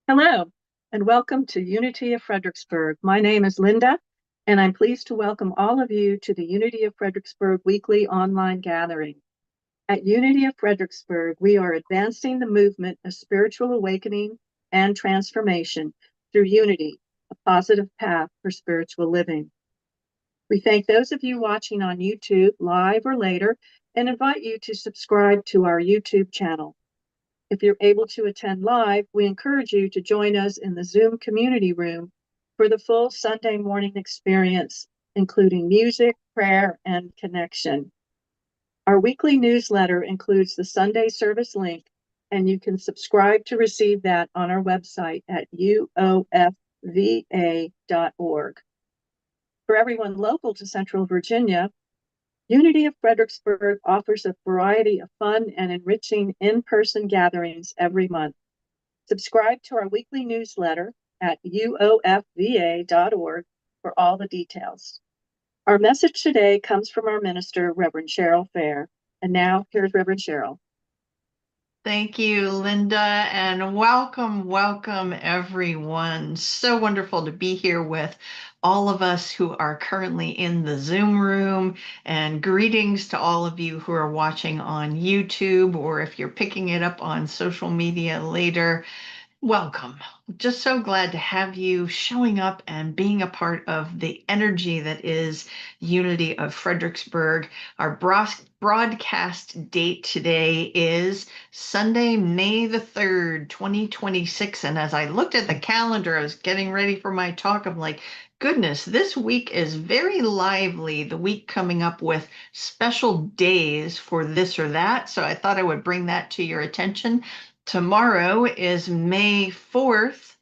Hello, and welcome to Unity of Fredericksburg. My name is Linda, and I'm pleased to welcome all of you to the Unity of Fredericksburg weekly online gathering. At Unity of Fredericksburg, we are advancing the movement of spiritual awakening and transformation through unity, a positive path for spiritual living. We thank those of you watching on YouTube, live or later, and invite you to subscribe to our YouTube channel. If you're able to attend live, we encourage you to join us in the Zoom community room for the full Sunday morning experience, including music, prayer, and connection. Our weekly newsletter includes the Sunday service link, and you can subscribe to receive that on our website at uofva.org. For everyone local to Central Virginia, Unity of Fredericksburg offers a variety of fun and enriching in-person gatherings every month. Subscribe to our weekly newsletter at uofva.org for all the details. Our message today comes from our minister, Reverend Cheryl Fair. And now, here's Reverend Cheryl. Thank you, Linda, and welcome, everyone. So wonderful to be here with all of us who are currently in the Zoom room, and greetings to all of you who are watching on YouTube, or if you're picking it up on social media later. Welcome. Just so glad to have you showing up and being a part of the energy that is Unity of Fredericksburg. Our broadcast date today is Sunday, May the 3rd, 2026. And as I looked at the calendar, I was getting ready for my talk. I'm like, goodness, this week is very lively. The week coming up with special days for this or that. So I thought I would bring that to your attention. Tomorrow is May 4th,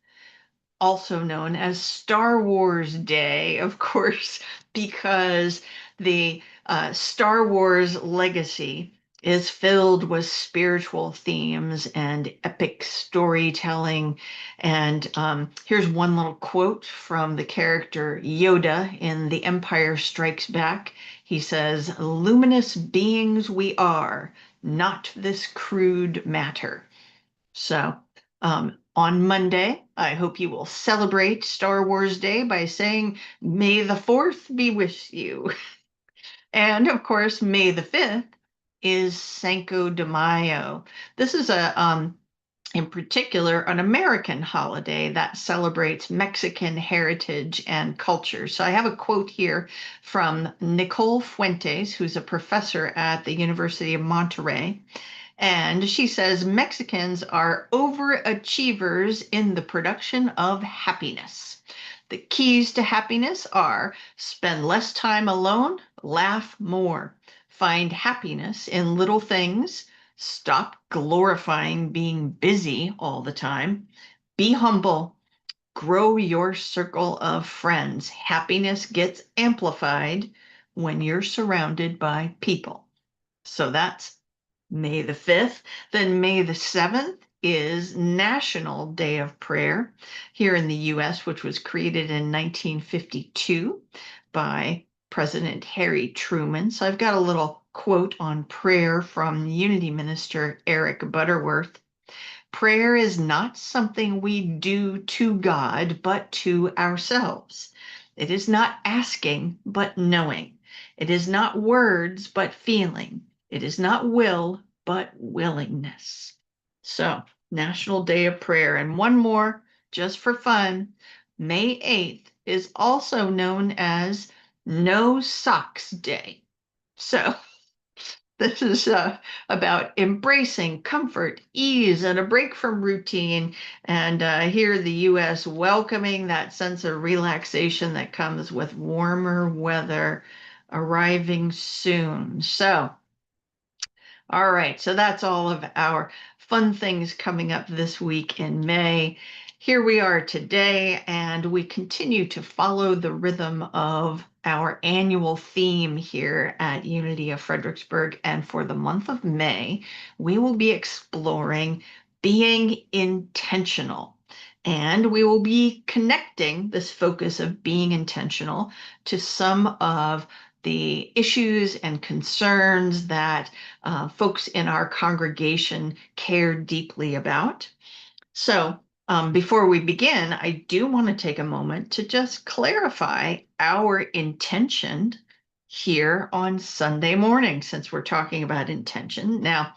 also known as Star Wars Day, of course, because the Star Wars legacy is filled with spiritual themes and epic storytelling. And here's one little quote from the character Yoda in The Empire Strikes Back. He says, "Luminous beings we are, not this crude matter." So on Monday, I hope you will celebrate Star Wars Day by saying, "May the 4th be with you." And of course, May the 5th is Cinco de Mayo. This is in particular, an American holiday that celebrates Mexican heritage and culture. So I have a quote here from Nicole Fuentes, who's a professor at the University of Monterey. And she says Mexicans are overachievers in the production of happiness. The keys to happiness are spend less time alone, laugh more, find happiness in little things, stop glorifying being busy all the time, be humble, grow your circle of friends. Happiness gets amplified when you're surrounded by people. So that's May the 5th. Then May the 7th is National Day of Prayer here in the US, which was created in 1952 by President Harry Truman. So I've got a little quote on prayer from Unity Minister Eric Butterworth. "Prayer is not something we do to God, but to ourselves. It is not asking, but knowing. It is not words, but feeling. It is not will, but willingness." So, National Day of Prayer. And one more, just for fun, May 8th is also known as No Socks Day. So, this is about embracing comfort, ease, and a break from routine. And here in the U.S., welcoming that sense of relaxation that comes with warmer weather arriving soon. So, all right, so that's all of our fun things coming up this week in May. Here we are today, and we continue to follow the rhythm of our annual theme here at Unity of Fredericksburg. And for the month of May, we will be exploring being intentional. And we will be connecting this focus of being intentional to some of the issues and concerns that folks in our congregation care deeply about. So Before we begin, I do want to take a moment to just clarify our intention here on Sunday morning, since we're talking about intention. Now,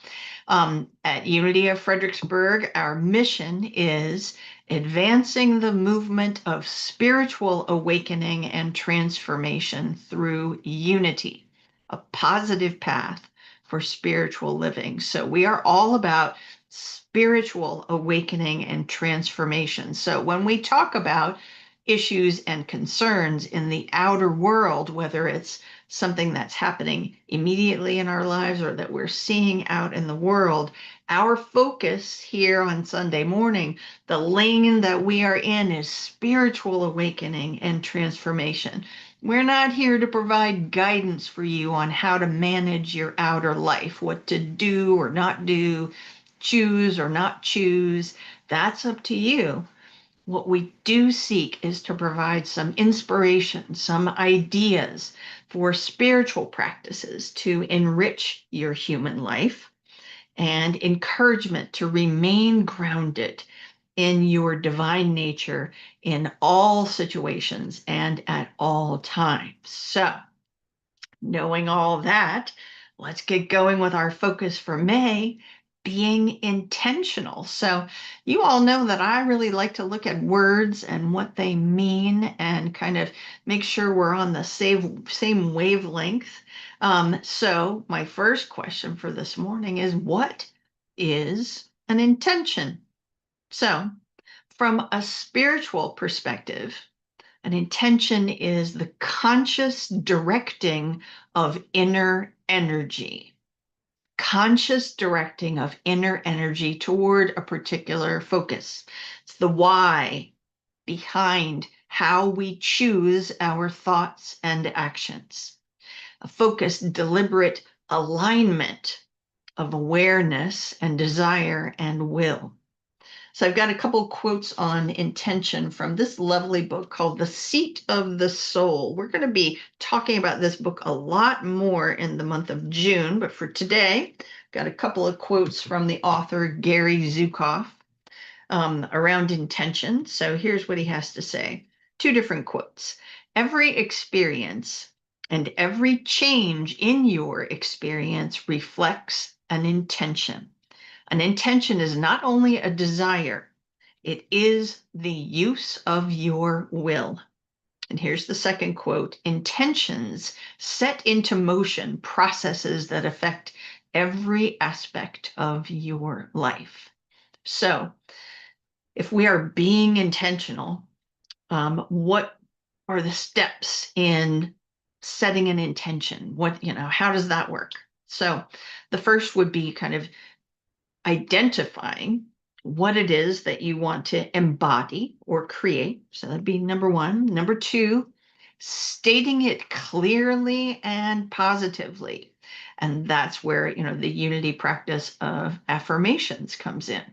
at Unity of Fredericksburg, our mission is advancing the movement of spiritual awakening and transformation through unity, a positive path for spiritual living. So we are all about spiritual awakening and transformation. So when we talk about issues and concerns in the outer world, whether it's something that's happening immediately in our lives or that we're seeing out in the world, our focus here on Sunday morning, the lane that we are in, is spiritual awakening and transformation. We're not here to provide guidance for you on how to manage your outer life, what to do or not do, choose or not choose. That's up to you. What we do seek is to provide some inspiration, some ideas for spiritual practices to enrich your human life, and encouragement to remain grounded in your divine nature in all situations and at all times. So, knowing all that, let's get going with our focus for May, being intentional. So, you all know that I really like to look at words and what they mean and kind of make sure we're on the same wavelength. So, my first question for this morning is, what is an intention? So, from a spiritual perspective, an intention is the conscious directing of inner energy, conscious directing of inner energy toward a particular focus. It's the why behind how we choose our thoughts and actions. A focused, deliberate alignment of awareness and desire and will. So I've got a couple quotes on intention from this lovely book called The Seat of the Soul. We're going to be talking about this book a lot more in the month of June, but for today, I've got a couple of quotes from the author Gary Zukav around intention. So here's what he has to say. Two different quotes. Every experience and every change in your experience reflects an intention. An intention is not only a desire, it is the use of your will. And here's the second quote. Intentions set into motion processes that affect every aspect of your life. So, if we are being intentional, what are the steps in setting an intention? How does that work? So, the first would be kind of identifying what it is that you want to embody or create. So that'd be number one. Number two, stating it clearly and positively. And that's where, the unity practice of affirmations comes in.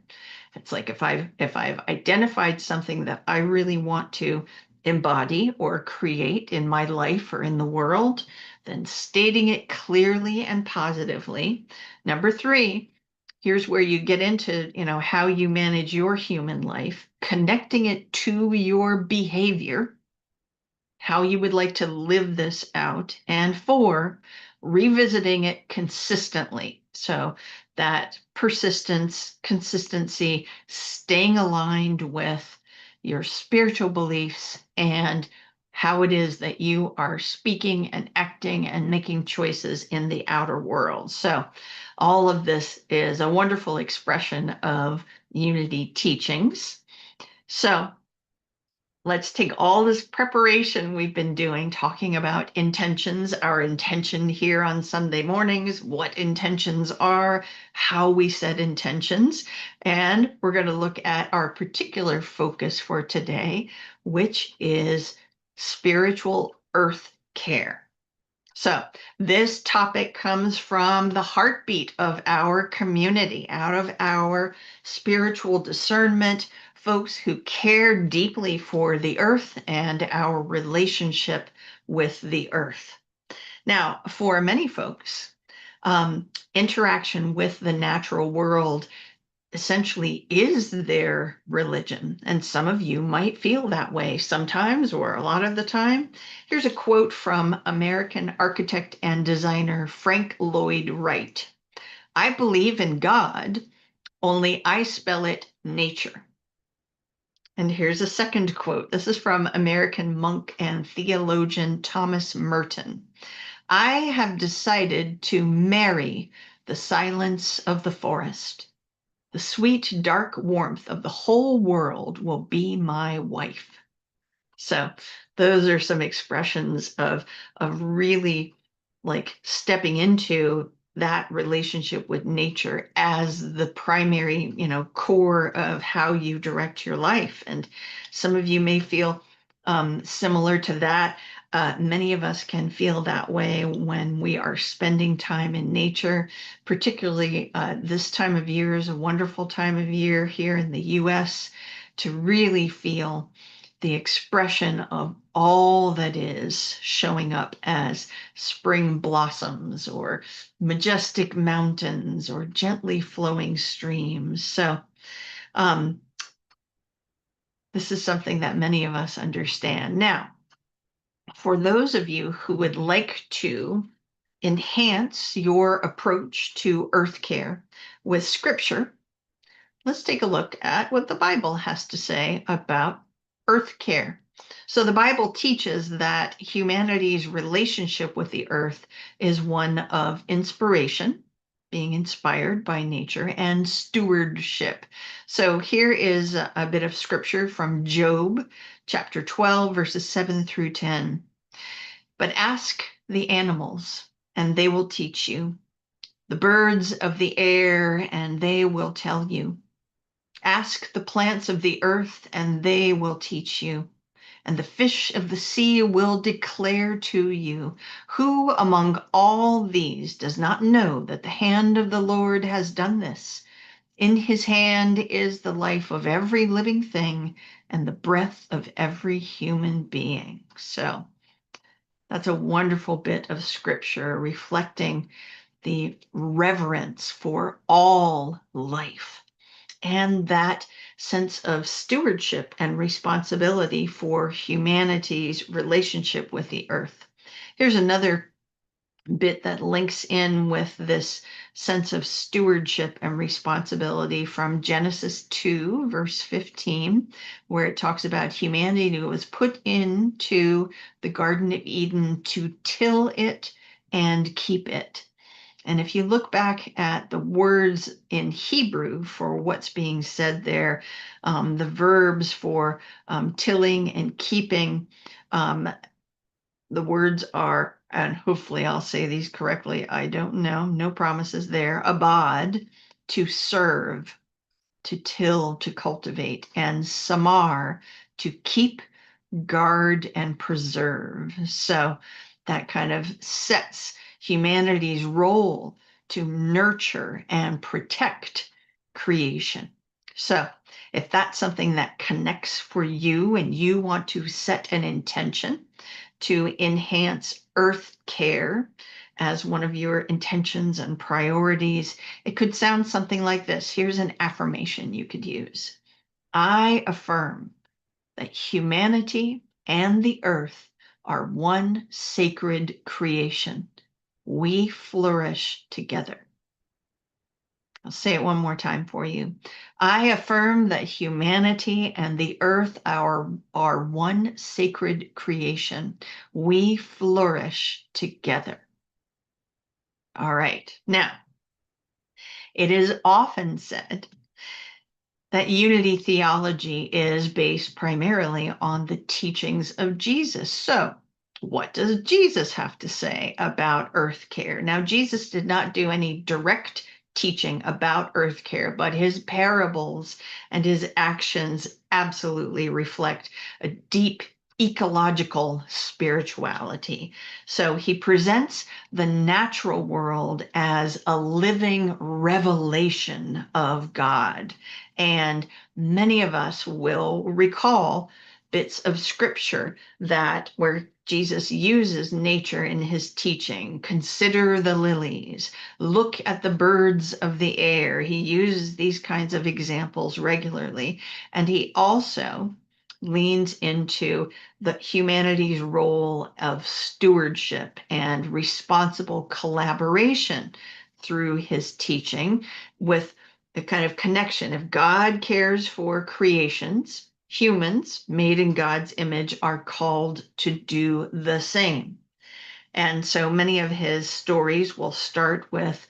It's like if I've identified something that I really want to embody or create in my life or in the world, then stating it clearly and positively. Number three, here's where you get into, how you manage your human life, connecting it to your behavior, how you would like to live this out. And four, revisiting it consistently. So that persistence, consistency, staying aligned with your spiritual beliefs and how it is that you are speaking and acting and making choices in the outer world. So all of this is a wonderful expression of unity teachings. So let's take all this preparation we've been doing, talking about intentions, our intention here on Sunday mornings, what intentions are, how we set intentions, and we're going to look at our particular focus for today, which is spiritual earth care. So this topic comes from the heartbeat of our community, out of our spiritual discernment, folks who care deeply for the earth and our relationship with the earth. Now, for many folks, interaction with the natural world essentially is their religion. And some of you might feel that way sometimes or a lot of the time. Here's a quote from American architect and designer Frank Lloyd Wright. "I believe in God, only I spell it nature." And here's a second quote. This is from American monk and theologian Thomas Merton. "I have decided to marry the silence of the forest. The sweet, dark warmth of the whole world will be my wife." So those are some expressions of really like stepping into that relationship with nature as the primary, core of how you direct your life. And some of you may feel similar to that. Many of us can feel that way when we are spending time in nature, particularly this time of year is a wonderful time of year here in the US to really feel the expression of all that is showing up as spring blossoms or majestic mountains or gently flowing streams. So this is something that many of us understand. Now, for those of you who would like to enhance your approach to earth care with scripture, let's take a look at what the Bible has to say about earth care. So the Bible teaches that humanity's relationship with the earth is one of inspiration, being inspired by nature, and stewardship. So here is a bit of scripture from Job, chapter 12, verses 7 through 10. "But ask the animals, and they will teach you, the birds of the air, and they will tell you. Ask the plants of the earth, and they will teach you, and the fish of the sea will declare to you. Who among all these does not know that the hand of the Lord has done this? In his hand is the life of every living thing and the breath of every human being." So that's a wonderful bit of scripture reflecting the reverence for all life and that sense of stewardship and responsibility for humanity's relationship with the earth. Here's another bit that links in with this sense of stewardship and responsibility from Genesis 2, verse 15, where it talks about humanity who was put into the Garden of Eden to till it and keep it. And if you look back at the words in Hebrew for what's being said there, the verbs for tilling and keeping, the words are, and hopefully I'll say these correctly, I don't know, no promises there, abad, to serve, to till, to cultivate, and samar, to keep, guard, and preserve. So that kind of sets humanity's role to nurture and protect creation. So if that's something that connects for you and you want to set an intention to enhance earth care as one of your intentions and priorities, it could sound something like this. Here's an affirmation you could use. I affirm that humanity and the earth are one sacred creation. We flourish together. I'll say it one more time for you. I affirm that humanity and the earth are one sacred creation. We flourish together. All right. Now, it is often said that unity theology is based primarily on the teachings of Jesus. So, what does Jesus have to say about earth care? Now, Jesus did not do any direct teaching about earth care, but his parables and his actions absolutely reflect a deep ecological spirituality. So he presents the natural world as a living revelation of God. And many of us will recall bits of scripture that where Jesus uses nature in his teaching. Consider the lilies, look at the birds of the air. He uses these kinds of examples regularly. And he also leans into the humanity's role of stewardship and responsible collaboration through his teaching, with the kind of connection. If God cares for creations, humans made in God's image are called to do the same. And so many of his stories will start with,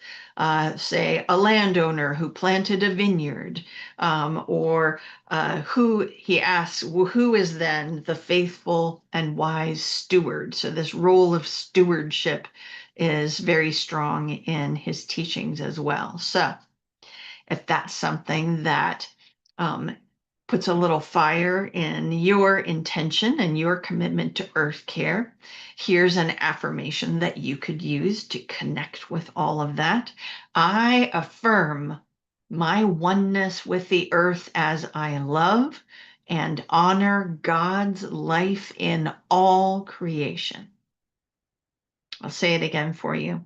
say, a landowner who planted a vineyard, or who he asks, well, who is then the faithful and wise steward? So this role of stewardship is very strong in his teachings as well. So if that's something that um, puts a little fire in your intention and your commitment to earth care, here's an affirmation that you could use to connect with all of that. I affirm my oneness with the earth as I love and honor God's life in all creation. I'll say it again for you.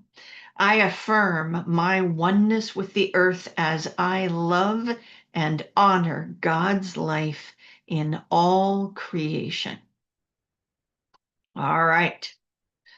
I affirm my oneness with the earth as I love and honor God's life in all creation. All right.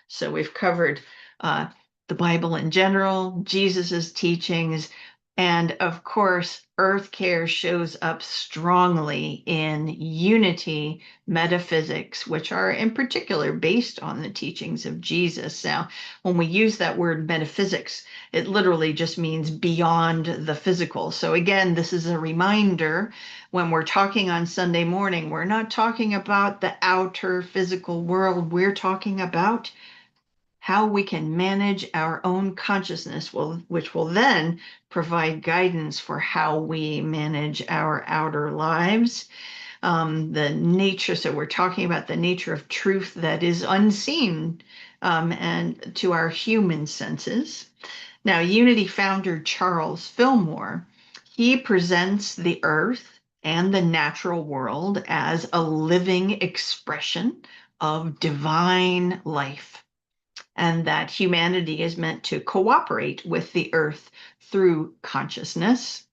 So we've covered uh, the Bible in general, Jesus's teachings, and of course, earth care shows up strongly in unity metaphysics, which are in particular based on the teachings of Jesus. Now, when we use that word metaphysics, it literally just means beyond the physical. So again, this is a reminder when we're talking on Sunday morning, we're not talking about the outer physical world. We're talking about how we can manage our own consciousness, which will then provide guidance for how we manage our outer lives. The nature, so we're talking about the nature of truth that is unseen, and to our human senses. Now, Unity founder Charles Fillmore, he presents the earth and the natural world as a living expression of divine life, and that humanity is meant to cooperate with the earth through consciousness,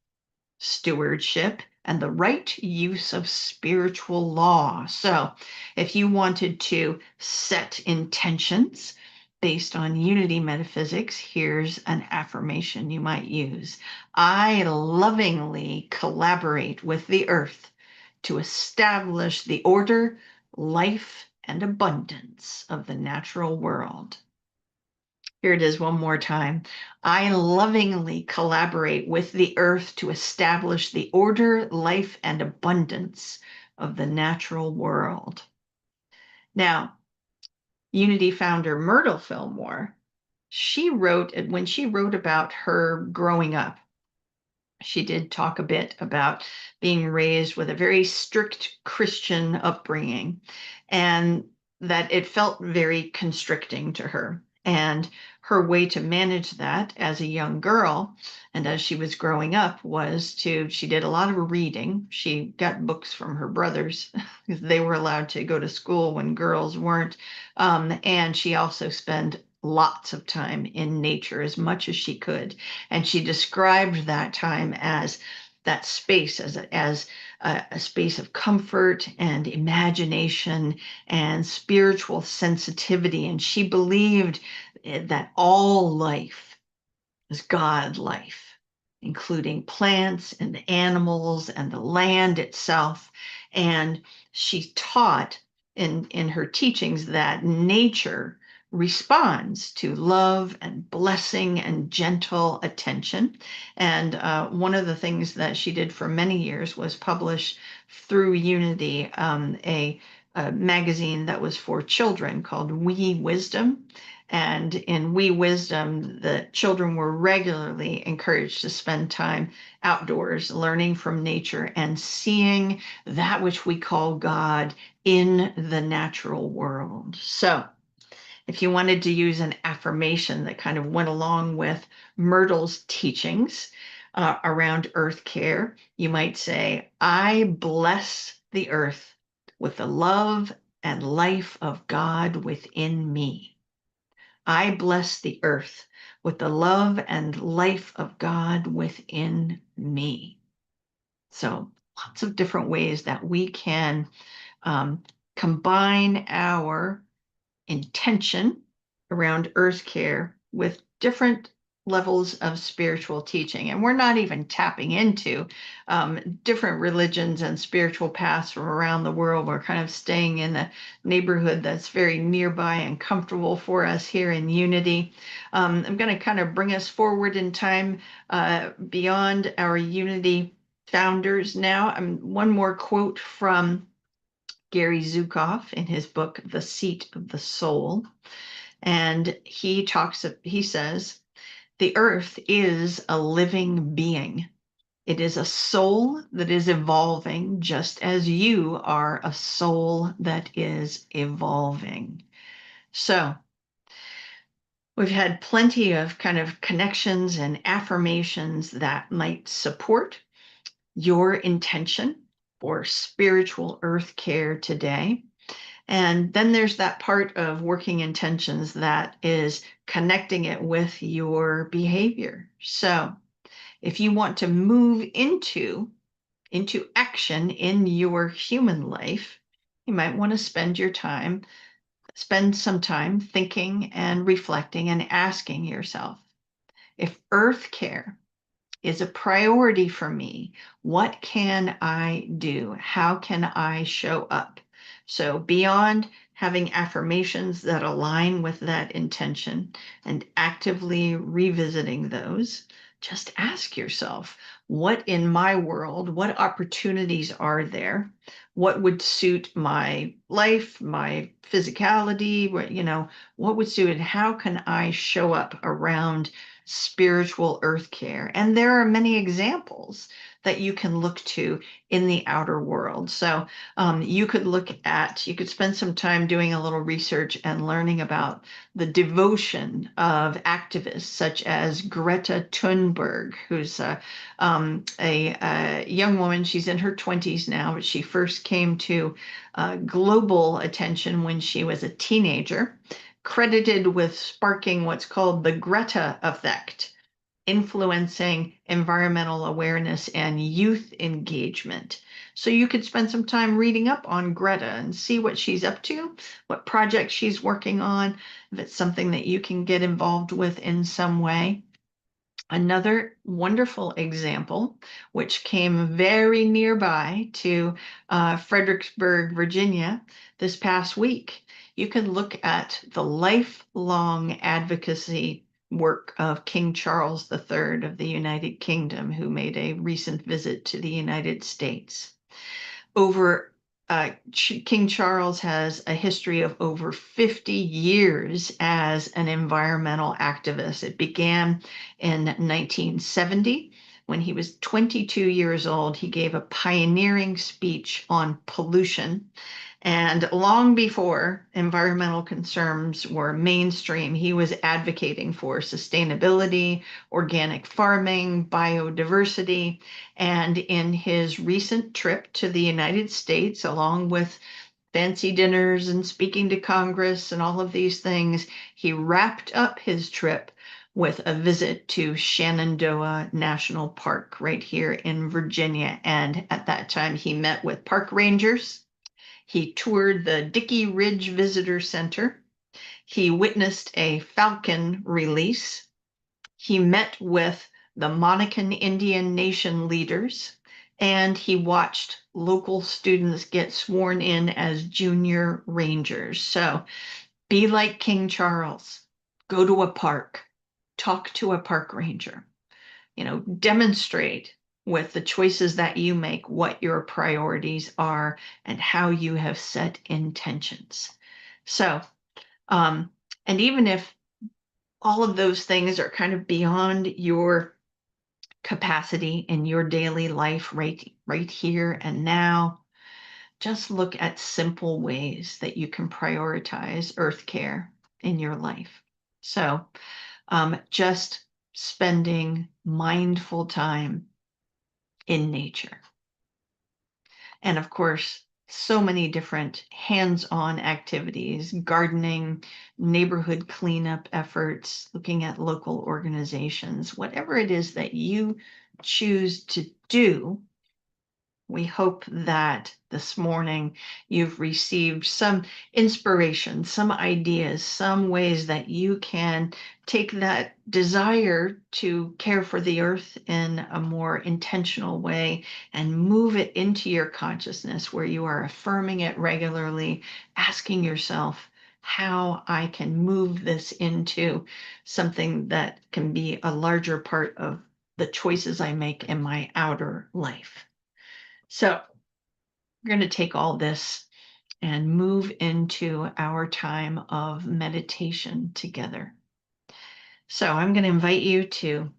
stewardship, and the right use of spiritual law. So, if you wanted to set intentions based on unity metaphysics, here's an affirmation you might use. I lovingly collaborate with the earth to establish the order, life, and abundance of the natural world. Here it is one more time. I lovingly collaborate with the earth to establish the order, life, and abundance of the natural world. Now, Unity founder Myrtle Fillmore, when she wrote about her growing up, she did talk a bit about being raised with a very strict Christian upbringing, and that it felt very constricting to her. And her way to manage that as a young girl and as she was growing up she did a lot of reading. She got books from her brothers because they were allowed to go to school when girls weren't. And she also spent lots of time in nature as much as she could. And she described that time as that space as a space of comfort and imagination and spiritual sensitivity. And she believed that all life is God life, including plants and animals and the land itself. And she taught in her teachings that nature responds to love and blessing and gentle attention. And one of the things that she did for many years was publish through Unity a magazine that was for children called We Wisdom. And in We Wisdom, the children were regularly encouraged to spend time outdoors, learning from nature and seeing that which we call God in the natural world. So, if you wanted to use an affirmation that kind of went along with Myrtle's teachings around earth care, you might say, I bless the earth with the love and life of God within me. I bless the earth with the love and life of God within me. So lots of different ways that we can combine our intention around earth care with different levels of spiritual teaching. And we're not even tapping into different religions and spiritual paths from around the world. We're kind of staying in a neighborhood that's very nearby and comfortable for us here in Unity. I'm going to kind of bring us forward in time beyond our Unity founders now. One more quote from Gary Zukav in his book, The Seat of the Soul. And he says, the earth is a living being. It is a soul that is evolving, just as you are a soul that is evolving. So we've had plenty of kind of connections and affirmations that might support your intention for spiritual earth care today. And then there's that part of working intentions that is connecting it with your behavior. So if you want to move into action in your human life, you might want to spend some time thinking and reflecting and asking yourself, if earth care is a priority for me, what can I do? How can I show up? So beyond having affirmations that align with that intention and actively revisiting those, just ask yourself, what in my world, what opportunities are there? What would suit my life, my physicality, what would suit it? How can I show up around spiritual earth care? And there are many examples that you can look to in the outer world. So you could spend some time doing a little research and learning about the devotion of activists such as Greta Thunberg, who's a young woman. She's in her 20s now, but she first came to global attention when she was a teenager, credited with sparking what's called the Greta effect, influencing environmental awareness and youth engagement. So you could spend some time reading up on Greta and see what she's up to, what projects she's working on, if it's something that you can get involved with in some way. Another wonderful example, which came very nearby to Fredericksburg, Virginia, this past week, you can look at the lifelong advocacy work of King Charles III of the United Kingdom, who made a recent visit to the United States. King Charles has a history of over 50 years as an environmental activist. It began in 1970. When he was 22 years old, he gave a pioneering speech on pollution. And long before environmental concerns were mainstream, he was advocating for sustainability, organic farming, biodiversity. And in his recent trip to the United States, along with fancy dinners and speaking to Congress and all of these things, he wrapped up his trip with a visit to Shenandoah National Park right here in Virginia. And at that time, he met with park rangers. He toured the Dickey Ridge Visitor Center. He witnessed a falcon release. He met with the Monacan Indian Nation leaders, and he watched local students get sworn in as junior rangers. So be like King Charles. Go to a park. Talk to a park ranger. Demonstrate with the choices that you make what your priorities are and how you have set intentions. So, and even if all of those things are kind of beyond your capacity in your daily life right here and now, just look at simple ways that you can prioritize earth care in your life. So, just spending mindful time in nature. And of course, so many different hands-on activities, gardening, neighborhood cleanup efforts, looking at local organizations, whatever it is that you choose to do. We hope that this morning you've received some inspiration, some ideas, some ways that you can take that desire to care for the earth in a more intentional way and move it into your consciousness where you are affirming it regularly, asking yourself how I can move this into something that can be a larger part of the choices I make in my outer life. So we're going to take all this and move into our time of meditation together. So I'm going to invite you to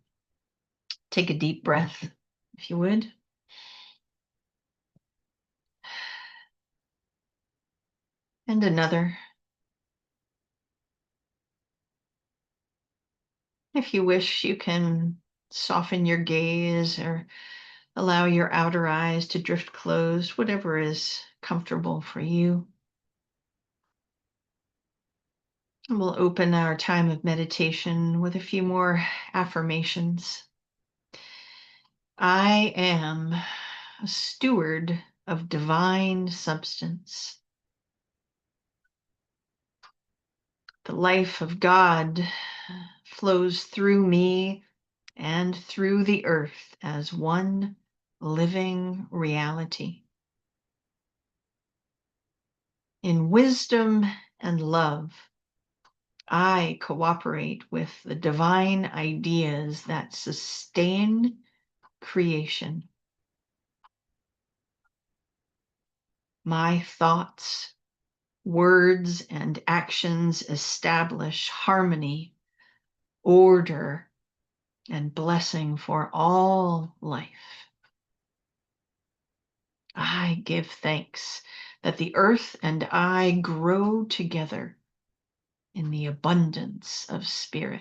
take a deep breath, if you would. And another. If you wish, you can soften your gaze or allow your outer eyes to drift closed, whatever is comfortable for you. And we'll open our time of meditation with a few more affirmations. I am a steward of divine substance. The life of God flows through me and through the earth as one living reality. In wisdom and love, I cooperate with the divine ideas that sustain creation. My thoughts, words, and actions establish harmony, order, and blessing for all life. I give thanks that the earth and I grow together in the abundance of spirit.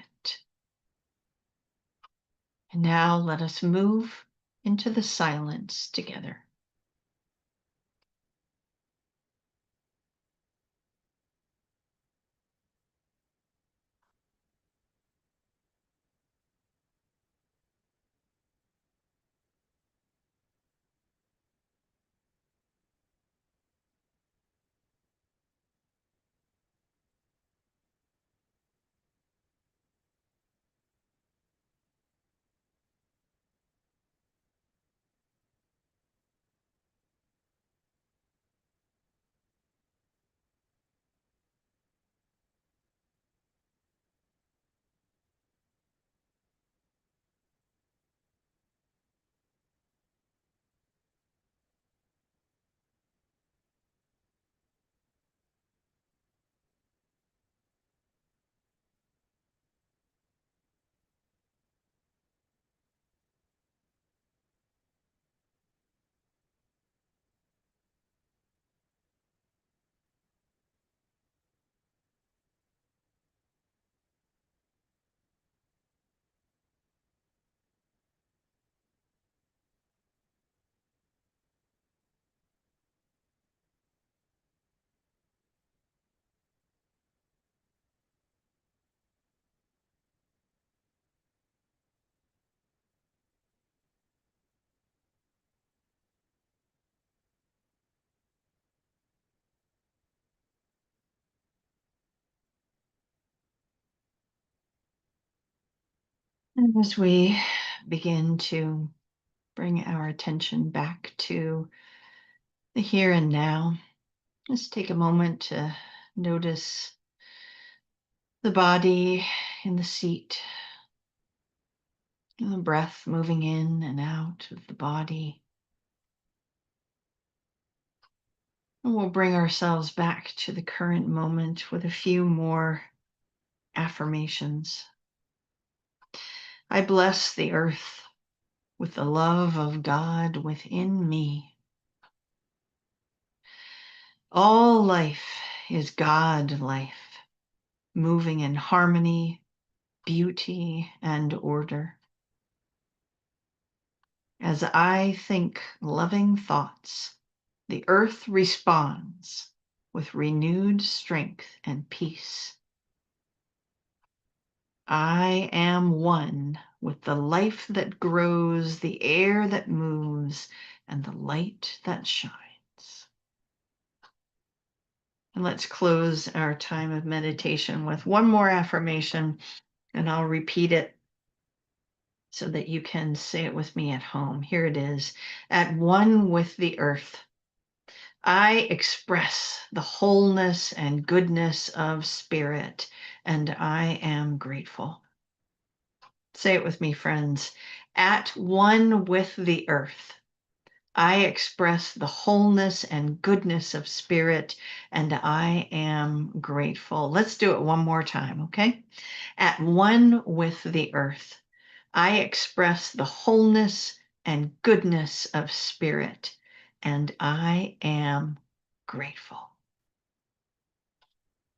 And now let us move into the silence together. And as we begin to bring our attention back to the here and now, let's take a moment to notice the body in the seat, the breath moving in and out of the body. And we'll bring ourselves back to the current moment with a few more affirmations. I bless the earth with the love of God within me. All life is God life, moving in harmony, beauty, and order. As I think loving thoughts, The earth responds with renewed strength and peace. I am one with the life that grows, the air that moves, and the light that shines. And let's close our time of meditation with one more affirmation, and I'll repeat it so that you can say it with me at home. Here it is. At one with the earth, I express the wholeness and goodness of spirit, and I am grateful. Say it with me, friends. At one with the earth, I express the wholeness and goodness of spirit, and I am grateful. Let's do it one more time, okay? At one with the earth, I express the wholeness and goodness of spirit, and I am grateful.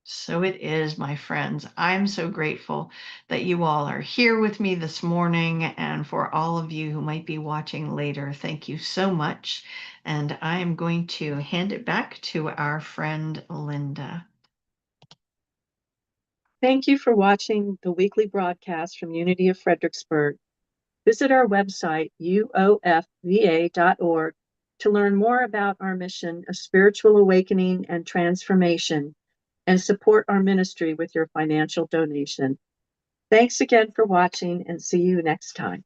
So it is, my friends. I'm so grateful that you all are here with me this morning. And for all of you who might be watching later, thank you so much. And I am going to hand it back to our friend Linda. Thank you for watching the weekly broadcast from Unity of Fredericksburg. Visit our website, uofva.org, to learn more about our mission of spiritual awakening and transformation, and support our ministry with your financial donation. Thanks again for watching, and see you next time.